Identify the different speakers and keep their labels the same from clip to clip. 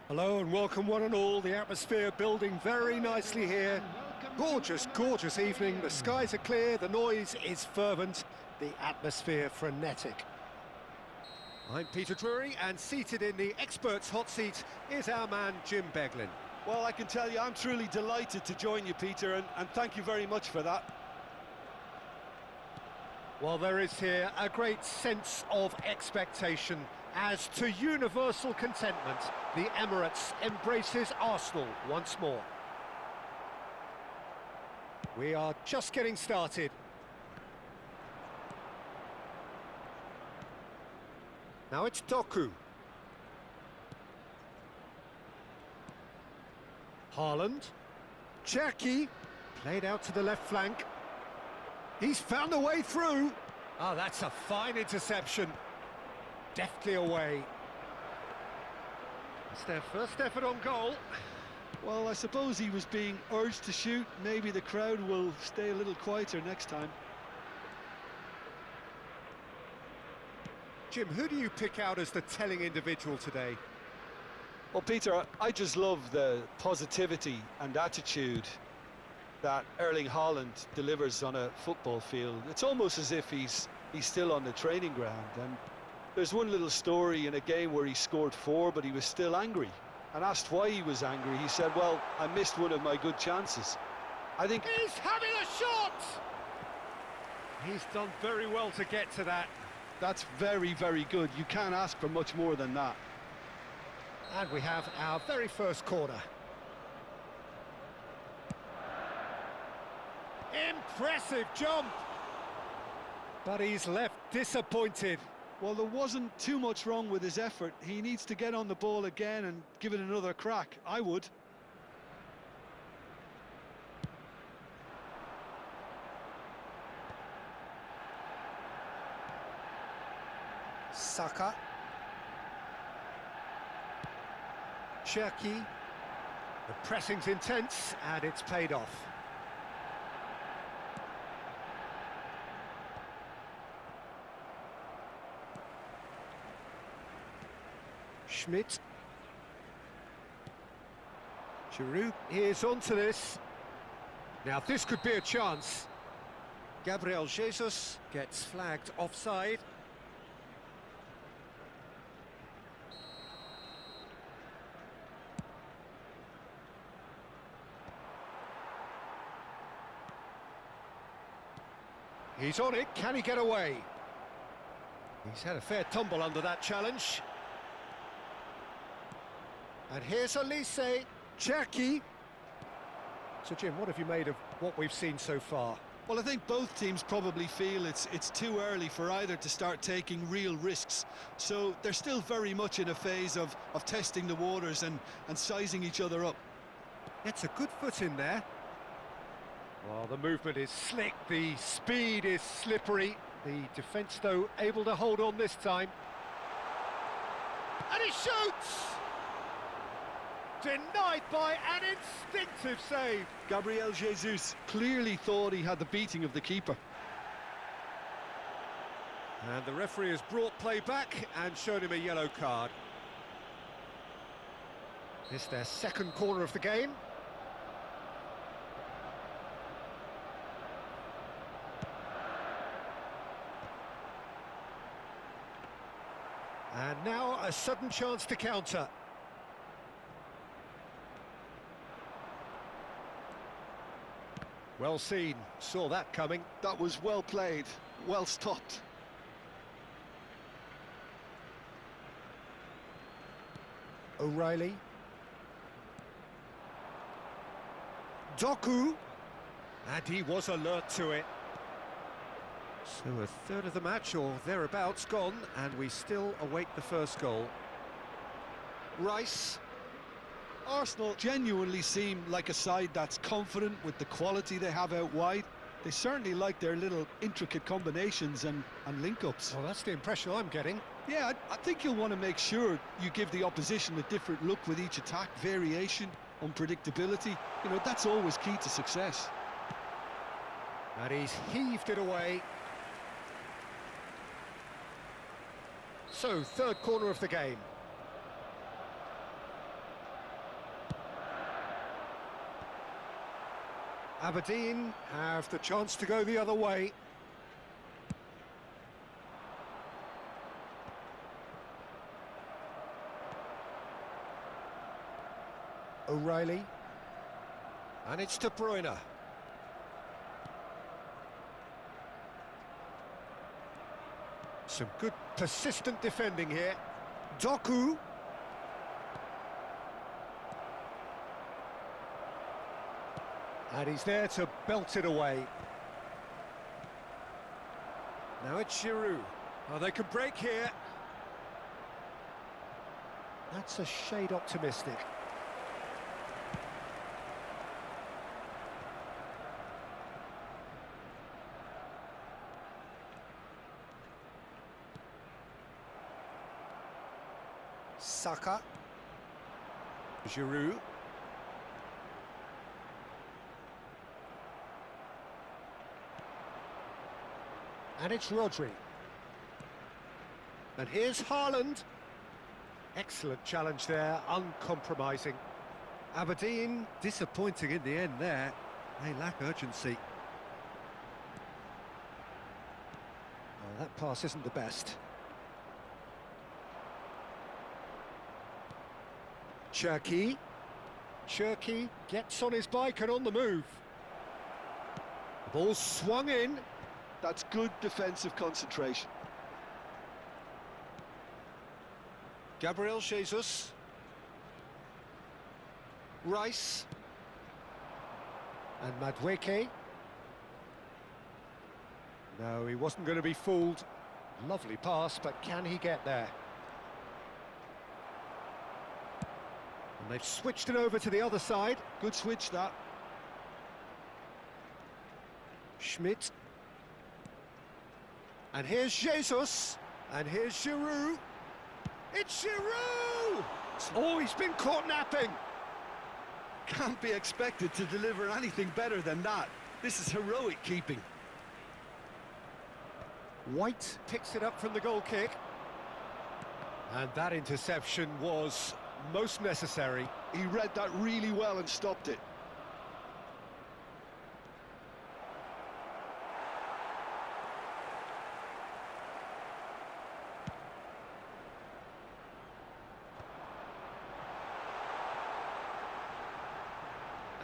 Speaker 1: Hello and welcome one and all. The atmosphere building very nicely here. Gorgeous, gorgeous evening. The skies are clear, the noise is fervent, the atmosphere frenetic. I'm Peter Drury, and seated in the experts' hot seat is our man Jim Beglin.
Speaker 2: Well, I can tell you I'm truly delighted to join you, Peter, and thank you very much for that.
Speaker 1: Well, there is here a great sense of expectation. As to universal contentment, the Emirates embraces Arsenal once more. We are just getting started. Now it's Doku. Haaland. Cherki. Played out to the left flank. He's found a way through. Oh, that's a fine interception. Deftly away. It's their first effort on goal.
Speaker 2: Well, I suppose he was being urged to shoot. Maybe the crowd will stay a little quieter next time.
Speaker 1: Jim, who do you pick out as the telling individual today?
Speaker 2: Well, Peter, I just love the positivity and attitude that Erling Haaland delivers on a football field. It's almost as if he's still on the training ground. And there's one little story in a game where he scored 4, but he was still angry. And asked why he was angry, he said, well, I missed one of my good chances. I think...
Speaker 1: He's having a shot! He's done very well to get to that.
Speaker 2: That's very, very good. You can't ask for much more than that.
Speaker 1: And we have our very first corner. Impressive jump! But he's left disappointed.
Speaker 2: Well, there wasn't too much wrong with his effort. He needs to get on the ball again and give it another crack. I would.
Speaker 1: Saka. Cherki. The pressing's intense and it's paid off. Schmidt. Giroud is onto this. Now this could be a chance. Gabriel Jesus gets flagged offside. He's on it, can he get away? He's had a fair tumble under that challenge. And here's Elise, Cherki. So Jim, what have you made of what we've seen so far?
Speaker 2: Well, I think both teams probably feel it's too early for either to start taking real risks. So they're still very much in a phase of testing the waters and sizing each other up.
Speaker 1: It's a good foot in there. Well, the movement is slick, the speed is slippery. The defence, though, able to hold on this time. And he shoots! Denied by an instinctive save.
Speaker 2: Gabriel Jesus clearly thought he had the beating of the keeper.
Speaker 1: And the referee has brought play back and shown him a yellow card. It's their second corner of the game. And now a sudden chance to counter. Well seen, saw that coming.
Speaker 2: That was well played, well stopped.
Speaker 1: O'Reilly. Doku. And he was alert to it. So a third of the match, or thereabouts, gone, and we still await the first goal. Rice.
Speaker 2: Arsenal genuinely seem like a side that's confident with the quality they have out wide. They certainly like their little intricate combinations and link-ups.
Speaker 1: Well, that's the impression I'm getting.
Speaker 2: Yeah, I think you'll want to make sure you give the opposition a different look with each attack, variation, unpredictability. You know, that's always key to success.
Speaker 1: And he's heaved it away. So, third corner of the game. Aberdeen have the chance to go the other way. O'Reilly. And it's De Bruyne. Some good persistent defending here. Doku. And he's there to belt it away. Now it's Giroud. Oh, they could break here. That's a shade optimistic. Saka. Giroud. And it's Rodri. And here's Haaland. Excellent challenge there, uncompromising. Aberdeen disappointing in the end there. They lack urgency. Oh, that pass isn't the best. Cherki. Cherki gets on his bike and on the move. The ball swung in.
Speaker 2: That's good defensive concentration.
Speaker 1: Gabriel Jesus. Rice. And Madueke. No, he wasn't going to be fooled. Lovely pass, but can he get there? And they've switched it over to the other side.
Speaker 2: Good switch, that.
Speaker 1: Schmidt. And here's Jesus. And here's Giroud. It's Giroud! Oh, he's been caught napping.
Speaker 2: Can't be expected to deliver anything better than that. This is heroic keeping.
Speaker 1: White picks it up from the goal kick. And that interception was most necessary.
Speaker 2: He read that really well and stopped it.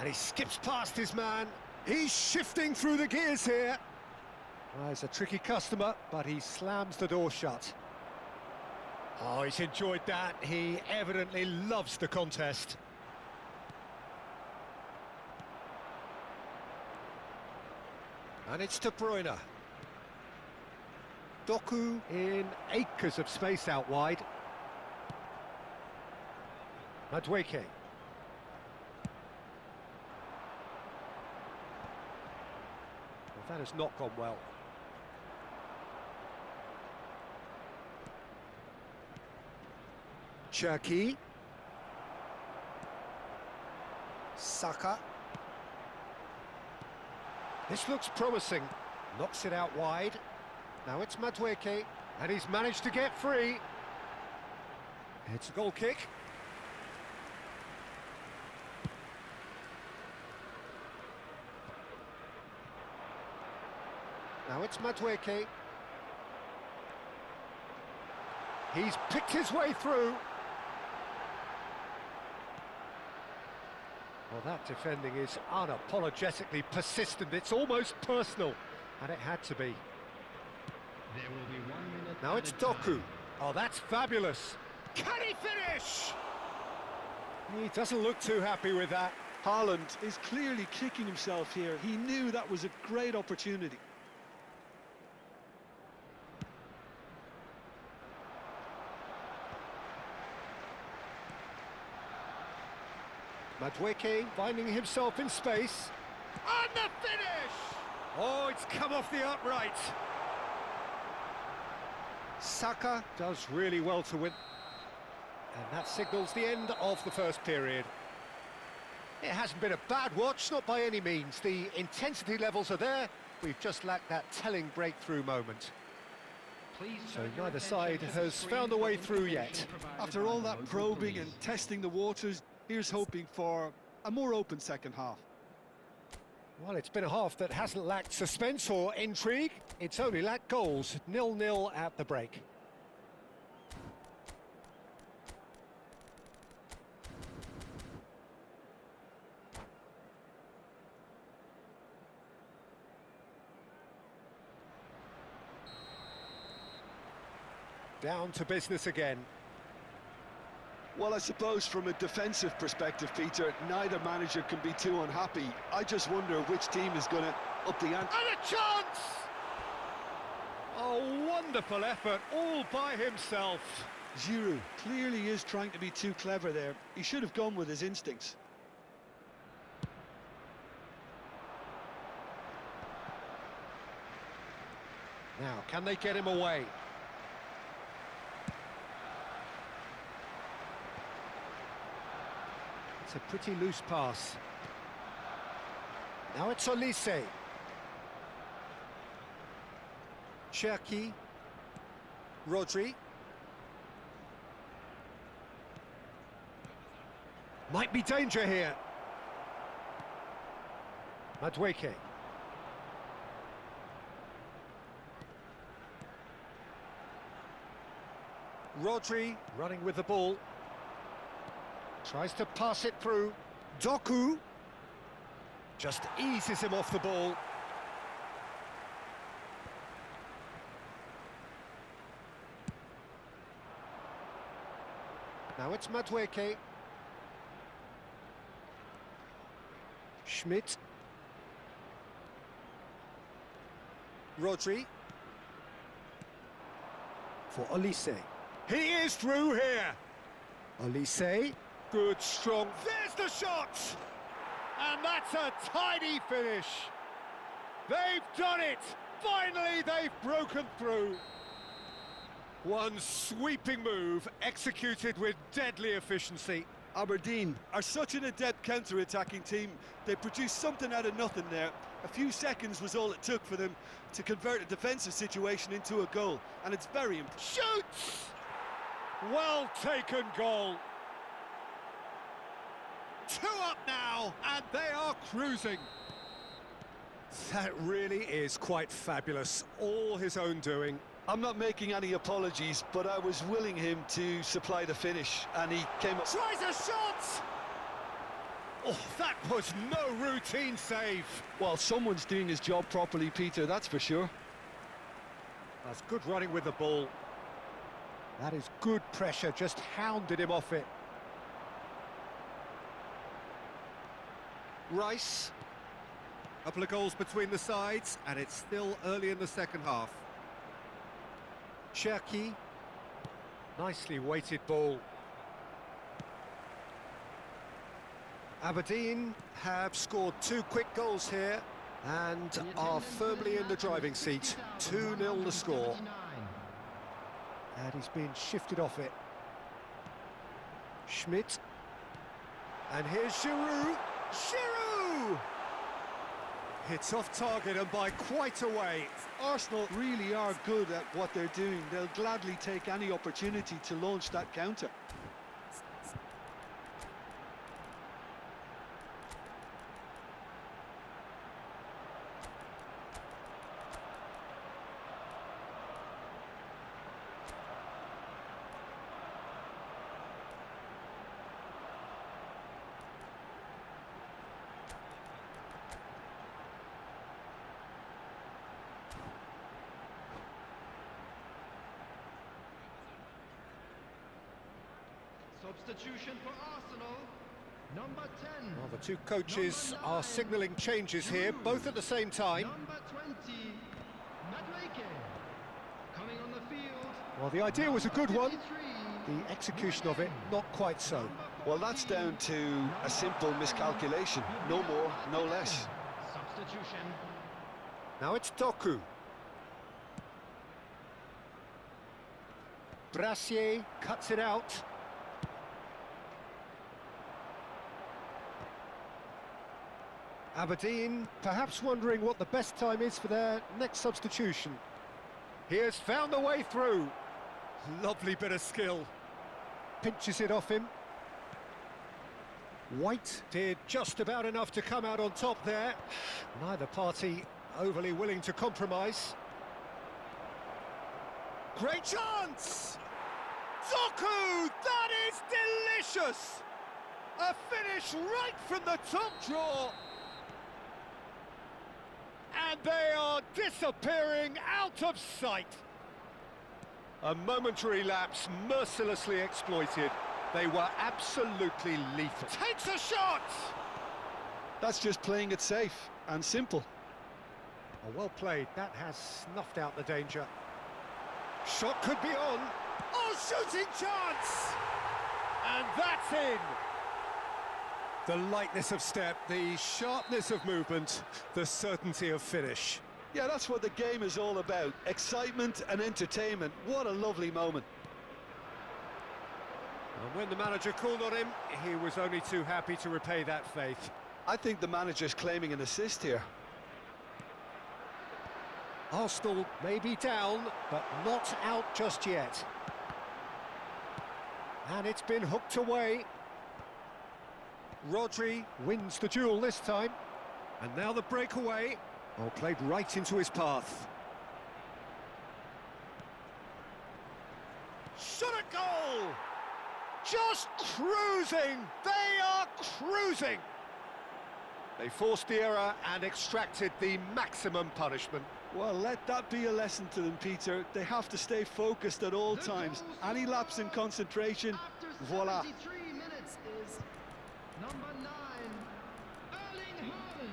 Speaker 1: And he skips past his man. He's shifting through the gears here. Well, he's a tricky customer, but he slams the door shut. Oh, he's enjoyed that. He evidently loves the contest. And it's De Bruyne. Doku in acres of space out wide. Madueke. That has not gone well. Cherki. Saka. This looks promising. Knocks it out wide. Now it's Madueke, and he's managed to get free. It's a goal kick. Now it's Madueke. He's picked his way through. Well, that defending is unapologetically persistent. It's almost personal, and it had to be.
Speaker 3: There will be 1 minute.
Speaker 1: Now it's Doku. Oh, that's fabulous. Can he finish? He doesn't look too happy with that.
Speaker 2: Haaland is clearly kicking himself here. He knew that was a great opportunity.
Speaker 1: Madueke finding himself in space. And the finish! Oh, it's come off the upright. Saka does really well to win. And that signals the end of the first period. It hasn't been a bad watch, not by any means. The intensity levels are there. We've just lacked that telling breakthrough moment. So neither side has found a way through yet.
Speaker 2: After all that probing and testing the waters, here's hoping for a more open second half.
Speaker 1: Well, it's been a half that hasn't lacked suspense or intrigue. It's only lacked goals. 0-0 at the break. Down to business again.
Speaker 2: Well, I suppose from a defensive perspective, Peter, neither manager can be too unhappy. I just wonder which team is going to up the ante.
Speaker 1: And a chance! Oh, wonderful effort, all by himself.
Speaker 2: Giroud clearly is trying to be too clever there. He should have gone with his instincts.
Speaker 1: Now, can they get him away? It's a pretty loose pass. Now it's Olise. Cherki. Rodri. Might be danger here. Madueke. Rodri running with the ball. Tries to pass it through. Doku just eases him off the ball. Now it's Madueke. Schmidt. Rodri. For Olise. He is through here. Olise. Good, strong. There's the shot! And that's a tidy finish. They've done it! Finally, they've broken through. One sweeping move, executed with deadly efficiency.
Speaker 2: Aberdeen are such an adept counter-attacking team. They produced something out of nothing there. A few seconds was all it took for them to convert a defensive situation into a goal, and it's very impressive.
Speaker 1: Shoots! Well taken goal. 2 up now, and they are cruising. That really is quite fabulous. All his own doing.
Speaker 2: I'm not making any apologies, but I was willing him to supply the finish, and he came up.
Speaker 1: Tries a shot! Oh, that was no routine save.
Speaker 2: Well, someone's doing his job properly, Peter, that's for sure.
Speaker 1: That's good running with the ball. That is good pressure, just hounded him off it. Rice. Couple of goals between the sides, and it's still early in the second half. Cherki. Nicely weighted ball. Aberdeen have scored 2 quick goals here and are firmly in the driving seat. 2-0 the score. And he's been shifted off it. Schmidt. And here's Giroud. Giroud! It's off target and by quite a way.
Speaker 2: Arsenal really are good at what they're doing. They'll gladly take any opportunity to launch that counter.
Speaker 3: Substitution for Arsenal, number 10.
Speaker 1: Well, the two coaches are signalling changes here, both at the same time.
Speaker 3: Number 20, Madueke. Coming on the field.
Speaker 1: Well, the idea was a good one. The execution of it, not quite so.
Speaker 2: Well, that's down to a simple miscalculation. No more, no less.
Speaker 3: Substitution.
Speaker 1: Now it's Doku. Brassier cuts it out. Aberdeen perhaps wondering what the best time is for their next substitution. He has found the way through. Lovely bit of skill. Pinches it off him. White did just about enough to come out on top there. Neither party overly willing to compromise. Great chance! Doku! That is delicious! A finish right from the top draw. And they are disappearing out of sight. A momentary lapse mercilessly exploited. They were absolutely lethal. Takes a shot!
Speaker 2: That's just playing it safe and simple.
Speaker 1: Oh, well played. That has snuffed out the danger. Shot could be on. Oh, shooting chance! And that's in. The lightness of step, the sharpness of movement, the certainty of finish.
Speaker 2: Yeah, that's what the game is all about. Excitement and entertainment. What a lovely moment.
Speaker 1: And when the manager called on him, he was only too happy to repay that faith.
Speaker 2: I think the manager's claiming an assist here.
Speaker 1: Arsenal may be down, but not out just yet. And it's been hooked away. Rodri wins the duel this time. And now the breakaway. Oh, played right into his path. Shot a goal! Just cruising! They are cruising! They forced the error and extracted the maximum punishment.
Speaker 2: Well, let that be a lesson to them, Peter. They have to stay focused at all times. Any lapse in concentration, voila.
Speaker 3: 73 minutes is number 9, Erling Haaland.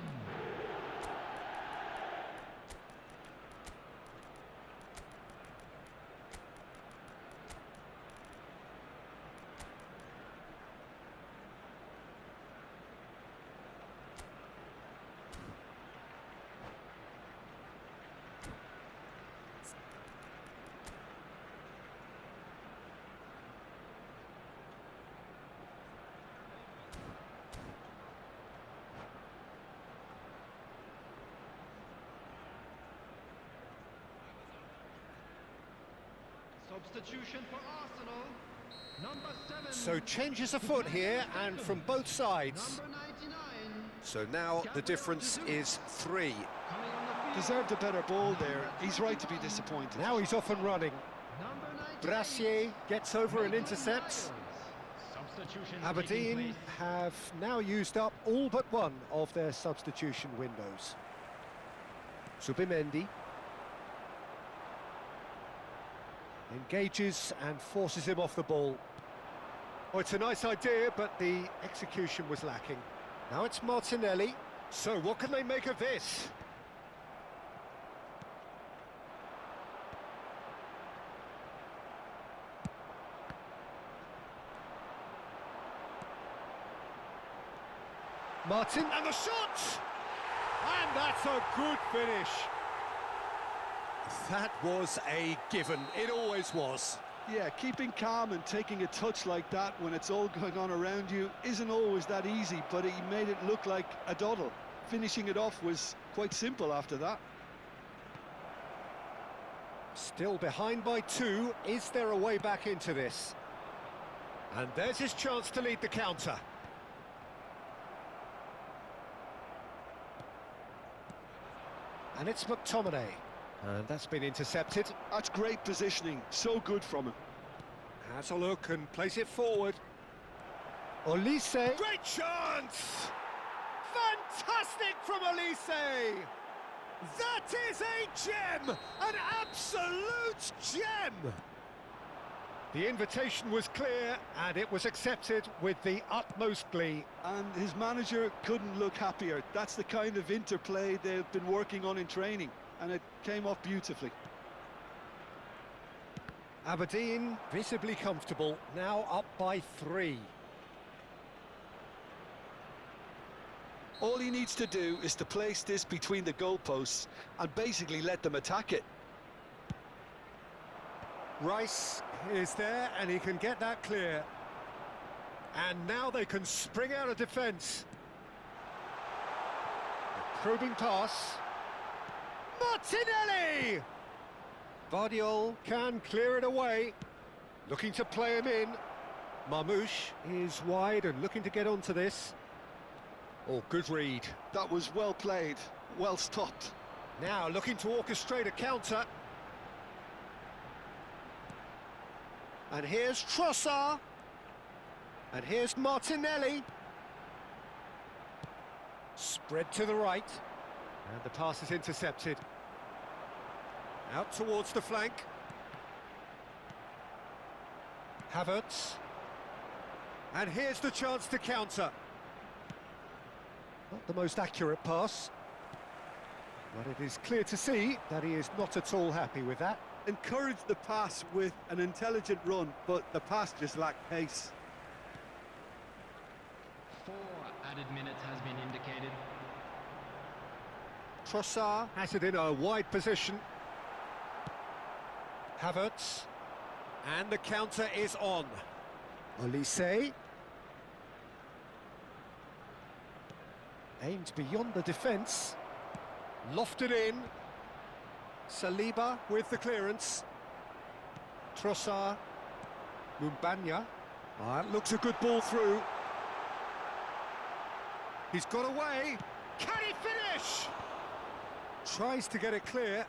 Speaker 3: Substitution for Arsenal, number 7.
Speaker 1: So changes afoot here, and from both sides.
Speaker 3: Number 99.
Speaker 1: So now the difference is 3.
Speaker 3: Coming on the field.
Speaker 2: Deserved a better ball there. He's right to be disappointed.
Speaker 1: Now he's off and running.
Speaker 3: Number 98.
Speaker 1: Brassier gets over and intercepts.
Speaker 3: Substitution
Speaker 1: Aberdeen
Speaker 3: taking place.
Speaker 1: have now used up all but one of their substitution windows. Subimendi engages and forces him off the ball. Oh, it's a nice idea, but the execution was lacking. Now it's Martinelli. So what can they make of this? Martin, and the shot! And that's a good finish. That was a given. It always was.
Speaker 2: Yeah, keeping calm and taking a touch like that when it's all going on around you isn't always that easy, but he made it look like a doddle. finishing it off was quite simple after that.
Speaker 1: Still behind by 2. Is there a way back into this? And there's his chance to lead the counter. And it's McTominay. And that's been intercepted.
Speaker 2: That's great positioning, so good from him.
Speaker 1: Has a look and plays it forward. Olise. Great chance! Fantastic from Olise! That is a gem! An absolute gem! The invitation was clear and it was accepted with the utmost glee.
Speaker 2: And his manager couldn't look happier. That's the kind of interplay they've been working on in training, and it came off beautifully.
Speaker 1: Aberdeen visibly comfortable, now up by 3.
Speaker 2: All he needs to do is to place this between the goalposts and basically let them attack it.
Speaker 1: Rice is there and he can get that clear. And now they can spring out of defence. A probing pass. Martinelli! Vardiol can clear it away. Looking to play him in. Marmouche is wide and looking to get onto this. Oh, good read.
Speaker 2: That was well played, well stopped.
Speaker 1: Now looking to orchestrate a counter. And here's Trossard. And here's Martinelli. Spread to the right. And the pass is intercepted. Out towards the flank. Havertz. And here's the chance to counter. Not the most accurate pass. But it is clear to see that he is not at all happy with that.
Speaker 2: Encouraged the pass with an intelligent run, but the pass just lacked pace.
Speaker 3: 4 added minutes has been indicated.
Speaker 1: Trossard has it in a wide position. Havertz. And the counter is on. Olise. Aimed beyond the defence. Lofted in. Saliba with the clearance. Trossard. Mumbanya. That looks a good ball through. He's got away. Can he finish? Tries to get it clear.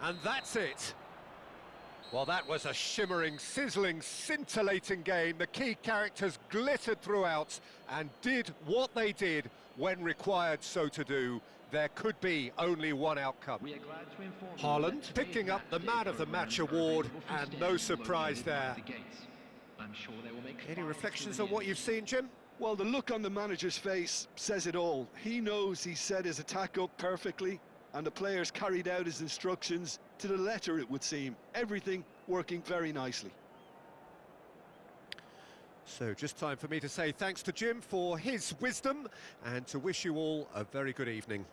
Speaker 1: And that's it. Well, that was a shimmering, sizzling, scintillating game. The key characters glittered throughout and did what they did when required so to do. There could be only one outcome. Haaland picking up the Man of the Match award, and no surprise there. Any reflections on what you've seen, Jim?
Speaker 2: Well, the look on the manager's face says it all. He knows he set his attack up perfectly, and the players carried out his instructions to the letter, it would seem. Everything working very nicely.
Speaker 1: So just time for me to say thanks to Jim for his wisdom and to wish you all a very good evening.